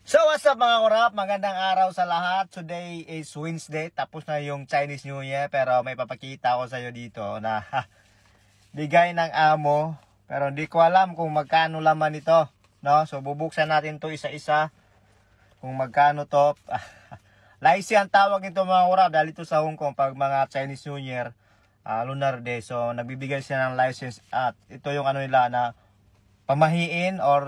So what's up mga kurap, magandang araw sa lahat. Today is Wednesday, tapos na yung Chinese New Year. Pero may papakita ko sa iyo dito na bigay ng amo. Pero hindi ko alam kung magkano laman ito, no? So bubuksan natin to isa-isa kung magkano to. Laisi ang tawag nito mga kurap dahil ito sa Hong Kong pag mga Chinese New Year, Lunar Day. So nagbibigay sila ng license at ito yung ano nila na pamahiin or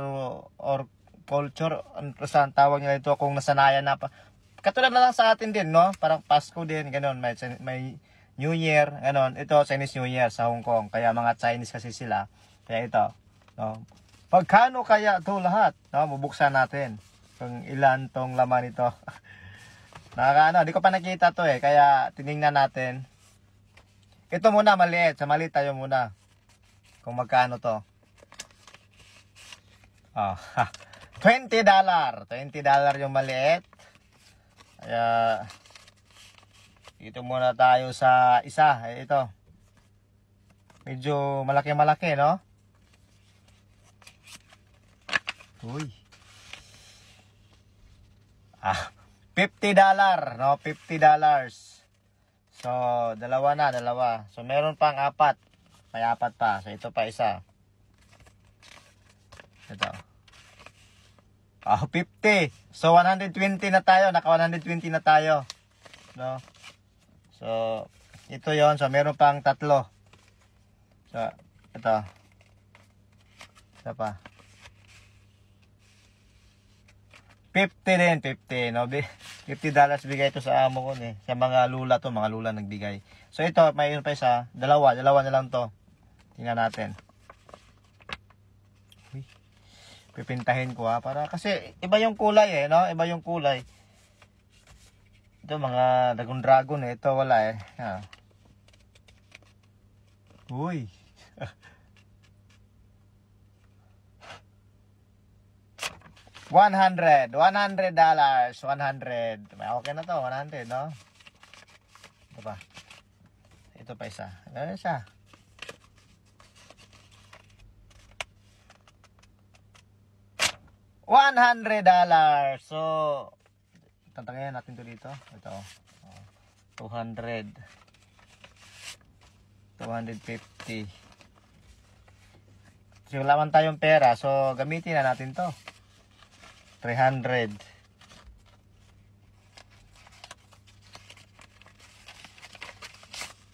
culture, saan tawag nila ito kung nasanayan na pa. Katulad na lang sa atin din, no? Parang Pasko din, ganoon, may New Year, ganoon. Ito Chinese New Year sa Hong Kong. Kaya mga Chinese kasi sila. Kaya ito, no? Pagkano kaya ito lahat, no? Bubuksan natin kung ilan tong laman ito. Nakakaano, di ko pa nakita to eh, kaya tiningnan natin. Ito muna maliit, sa maliit tayo muna. Kung magkano to. Oh, $20. $20 yung maliit. Kaya dito muna tayo sa isa. Ito. Medyo malaki-malaki, no? Uy. $50, no? $50. So, dalawa. So, meron pang apat. May apat pa. So, ito pa isa. Ito. 50. So 120 na tayo, naka 120 na tayo. No? So ito 'yon. So meron pang tatlo. So ito. Isa pa. 50 din, 50, no? $50 bigay ito sa amo ko eh. Sa mga lula to, mga lula nagbigay. So ito, mayroon pa isa, dalawa na lang to. Tingnan natin. Pipintahin ko para kasi iba yung kulay eh, no? Iba yung kulay. Ito mga dragon eh. Ito wala eh. Uy. $100. $100. Okay na to, 100, no? Ito pa isa. Ano siya? $100. So, tatanggayan natin to dito. Ito. 200. 250. So, wala man tayong pera. So, gamitin na natin to. 300.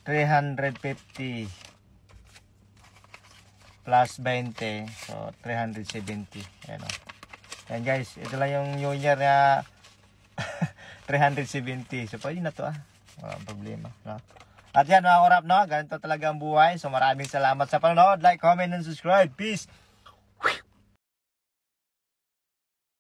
350. Plus 20. So, 370. Ayan o. Yan guys, ito lang yung New Year na 370. So pwede na to walang problema, no? At yan mga kurap, no? Ganito talaga ang buhay. So maraming salamat sa panonood. Like, comment, and subscribe. Peace!